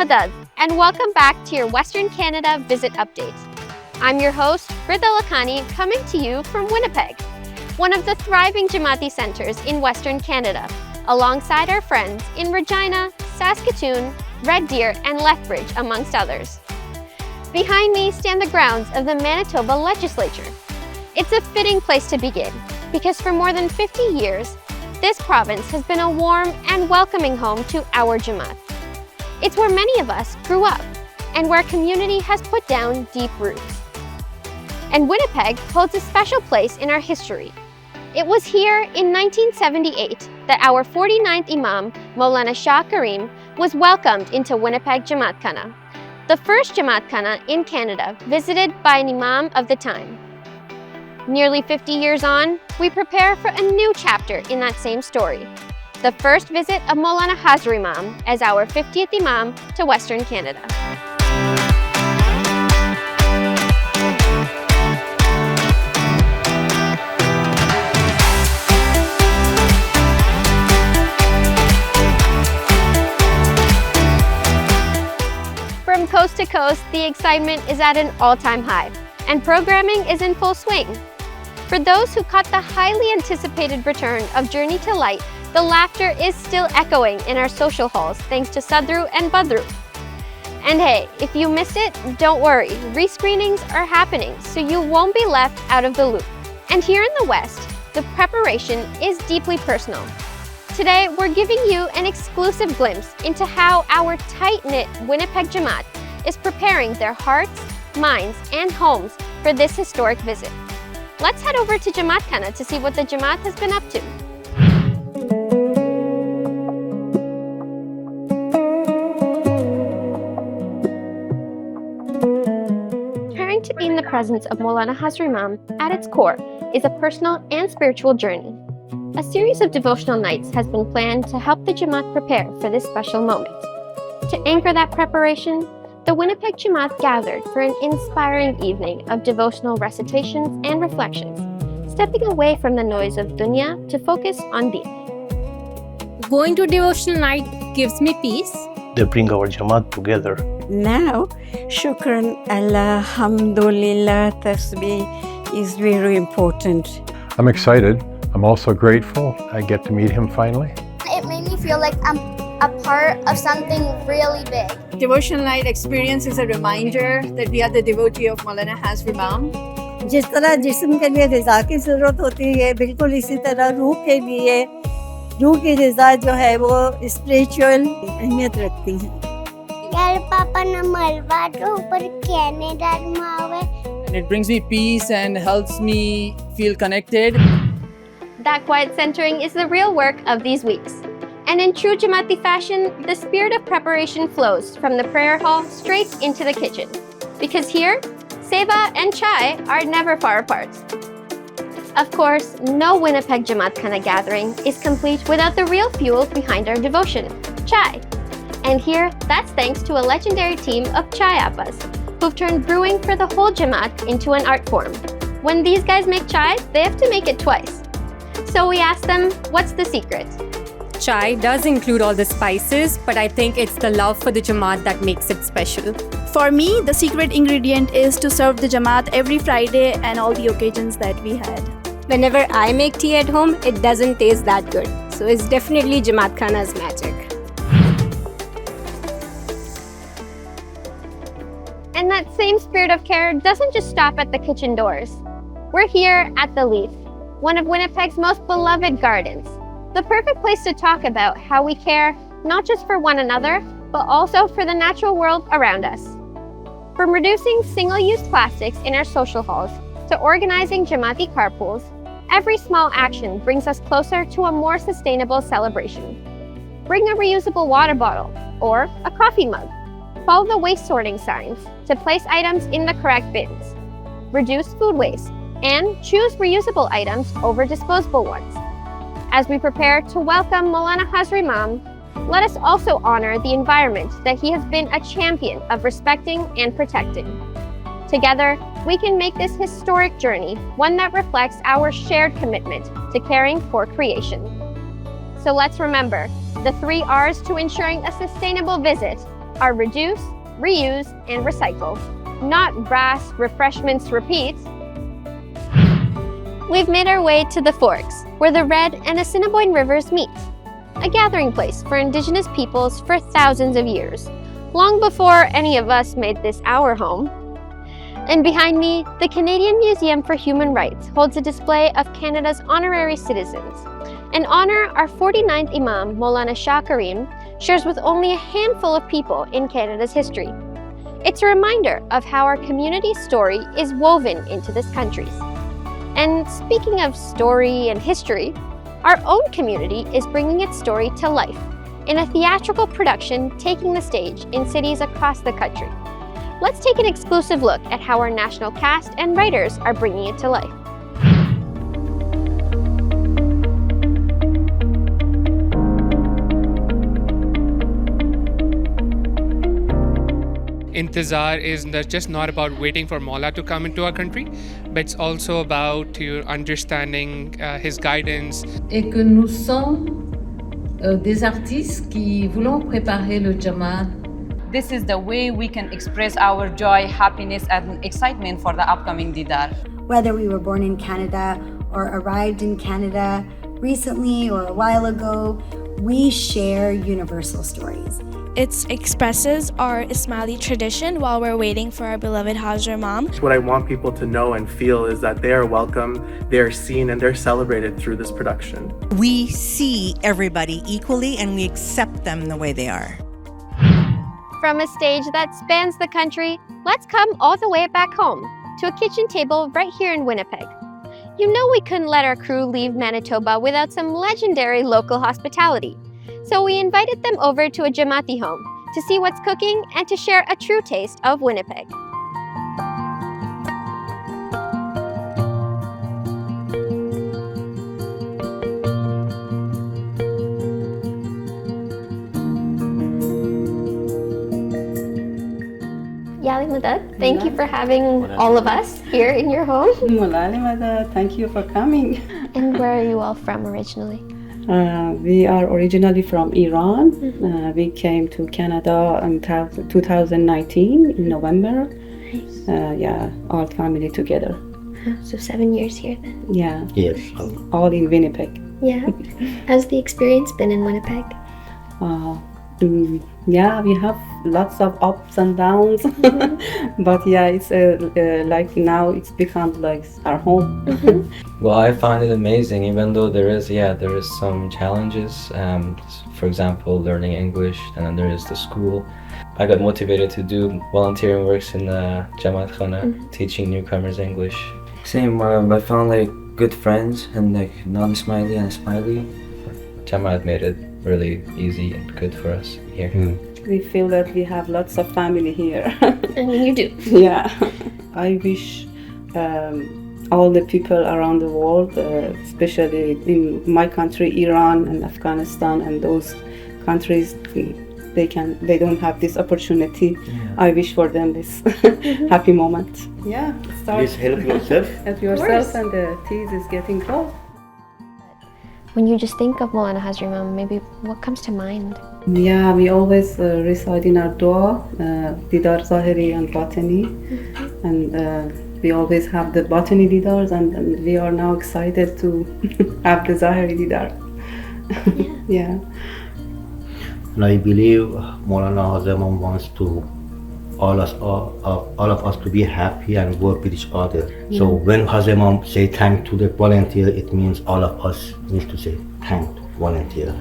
Adad, and welcome back to your Western Canada Visit Update. I'm your host, Rida Lakhani, coming to you from Winnipeg, one of the thriving Jamati centers in Western Canada, alongside our friends in Regina, Saskatoon, Red Deer, and Lethbridge, amongst others. Behind me stand the grounds of the Manitoba Legislature. It's a fitting place to begin, because for more than 50 years, this province has been a warm and welcoming home to our Jamat. It's where many of us grew up, and where community has put down deep roots. And Winnipeg holds a special place in our history. It was here in 1978 that our 49th Imam, Mawlana Shah Karim, was welcomed into Winnipeg Jamat Khana, the first Jamat Khana in Canada visited by an Imam of the time. Nearly 50 years on, we prepare for a new chapter in that same story, the first visit of Mawlana Hazar Imam as our 50th Imam to Western Canada. From coast to coast, the excitement is at an all-time high, and programming is in full swing. For those who caught the highly anticipated return of Journey to Light, the laughter is still echoing in our social halls thanks to Sadru and Badru. And hey, if you missed it, don't worry, rescreenings are happening, so you won't be left out of the loop. And here in the West, the preparation is deeply personal. Today, we're giving you an exclusive glimpse into how our tight-knit Winnipeg Jamat is preparing their hearts, minds, and homes for this historic visit. Let's head over to Jamat Khana to see what the Jamat has been up to. Preparing to be in the presence of Mawlana Hazar Imam, at its core, is a personal and spiritual journey. A series of devotional nights has been planned to help the Jamat prepare for this special moment. To anchor that preparation, the Winnipeg Jamat gathered for an inspiring evening of devotional recitations and reflections, stepping away from the noise of dunya to focus on Deen. Going to devotional night gives me peace. They bring our Jamat together. Now, Shukran, Alhamdulillah, Tasbih is very important. I'm excited. I'm also grateful I get to meet him finally. It made me feel like I'm a part of something really big. Devotional night experience is a reminder that we are the devotee of Mawlana Hazar Imam. जिस तरह जिस्म के लिए ग़िज़ा की ज़रूरत होती है, बिल्कुल इसी तरह रूह के लिए रूह की ग़िज़ा जो है वो स्पिरिचुअल अहमियत रखती है. यार पापा ने मलबा के ऊपर कैनेडा मावे. And it brings me peace and helps me feel connected. That quiet centering is the real work of these weeks. And in true Jamati fashion, the spirit of preparation flows from the prayer hall straight into the kitchen. Because here, seva and chai are never far apart. Of course, no Winnipeg Jamat Khana gathering is complete without the real fuel behind our devotion, chai. And here, that's thanks to a legendary team of chai appas, who've turned brewing for the whole Jamat into an art form. When these guys make chai, they have to make it twice. So we asked them, what's the secret? Chai does include all the spices, but I think it's the love for the Jamaat that makes it special. For me, the secret ingredient is to serve the Jamaat every Friday and all the occasions that we had. Whenever I make tea at home, it doesn't taste that good. So it's definitely Jamat Khana's magic. And that same spirit of care doesn't just stop at the kitchen doors. We're here at The Leaf, one of Winnipeg's most beloved gardens. The perfect place to talk about how we care not just for one another, but also for the natural world around us. From reducing single-use plastics in our social halls to organizing Jamati carpools, every small action brings us closer to a more sustainable celebration. Bring a reusable water bottle or a coffee mug. Follow the waste sorting signs to place items in the correct bins. Reduce food waste and choose reusable items over disposable ones. As we prepare to welcome Mawlana Hazar Imam, let us also honor the environment that he has been a champion of respecting and protecting. Together, we can make this historic journey one that reflects our shared commitment to caring for creation. So let's remember the 3 R's to ensuring a sustainable visit are reduce, reuse, and recycle, not brass refreshments repeat. We've made our way to the Forks, where the Red and Assiniboine rivers meet, a gathering place for Indigenous peoples for thousands of years, long before any of us made this our home. And behind me, the Canadian Museum for Human Rights holds a display of Canada's honorary citizens, an honor our 49th Imam, Mawlana Shah Karim, shares with only a handful of people in Canada's history. It's a reminder of how our community's story is woven into this country's. And speaking of story and history, our own community is bringing its story to life in a theatrical production taking the stage in cities across the country. Let's take an exclusive look at how our national cast and writers are bringing it to life. Intezar is just not about waiting for Mawla to come into our country, but it's also about understanding his guidance. Et que nous sommes des artistes qui voulons préparer le Jamat. This is the way we can express our joy, happiness, and excitement for the upcoming Didar. Whether we were born in Canada or arrived in Canada recently or a while ago, we share universal stories. It expresses our Ismaili tradition while we're waiting for our beloved Hajr Imam. What I want people to know and feel is that they are welcome, they are seen, and they're celebrated through this production. We see everybody equally and we accept them the way they are. From a stage that spans the country, let's come all the way back home to a kitchen table right here in Winnipeg. You know we couldn't let our crew leave Manitoba without some legendary local hospitality. So we invited them over to a Jamati home to see what's cooking and to share a true taste of Winnipeg. Yali Madad, thank you for having all of us here in your home. Mulali Madad, thank you for coming. And where are you all from originally? We are originally from Iran. We came to Canada in 2019 in November. Yeah, all family together. So 7 years here then? Yeah. Yes. All in Winnipeg. Yeah. How's the experience been in Winnipeg? Yeah, we have lots of ups and downs, but yeah, it's like now it's become like our home. Well, I find it amazing, even though there is some challenges. For example, learning English, and then there is the school. I got motivated to do volunteering works in the Jamat teaching newcomers English. Same, I found like good friends and like non-Ismaili and Ismaili. Jamat made it really easy and good for us here. We feel that we have lots of family here. And you do. Yeah. I wish all the people around the world, especially in my country, Iran and Afghanistan and those countries, they don't have this opportunity. Yeah. I wish for them this happy moment. Yeah. Please help yourself. Help yourself, and the tea is getting cold. When you just think of Mawlana Hajr Imam, maybe what comes to mind? Yeah, we always recite in our dua, Didar Zahiri and Batini, and we always have the Batini Didars, and we are now excited to have the Zahiri Didar. Yeah. And I believe Mawlana Hajr Imam wants to all of us to be happy and work with each other. Yeah. So when Hajr Imam say thank to the volunteer, it means all of us need to say thank to volunteer.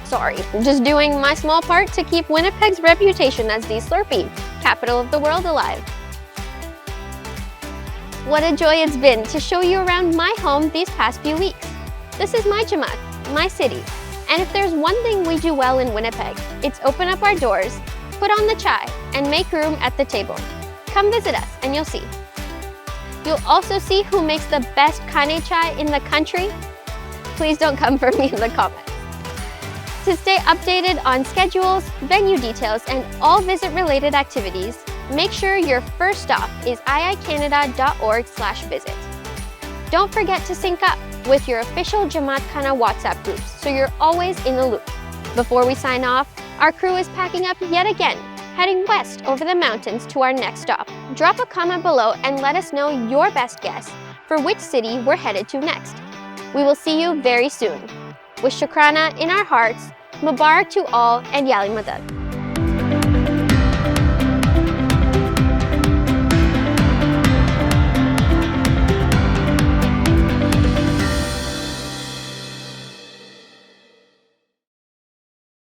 Sorry, I'm just doing my small part to keep Winnipeg's reputation as the Slurpee capital of the world alive. What a joy it's been to show you around my home these past few weeks. This is my Jamat, my city, and if there's one thing we do well in Winnipeg, it's open up our doors, put on the chai, and make room at the table. Come visit us and you'll see. You'll also see who makes the best Khane chai in the country. please don't come for me in the comments. To stay updated on schedules, venue details, and all visit-related activities, make sure your first stop is iicanada.org/visit. Don't forget to sync up with your official Jamat Khana WhatsApp groups so you're always in the loop. Before we sign off, our crew is packing up yet again, heading west over the mountains to our next stop. Drop a comment below and let us know your best guess for which city we're headed to next. We will see you very soon. With Shukrana in our hearts, Mubarak to all and Yali Madad.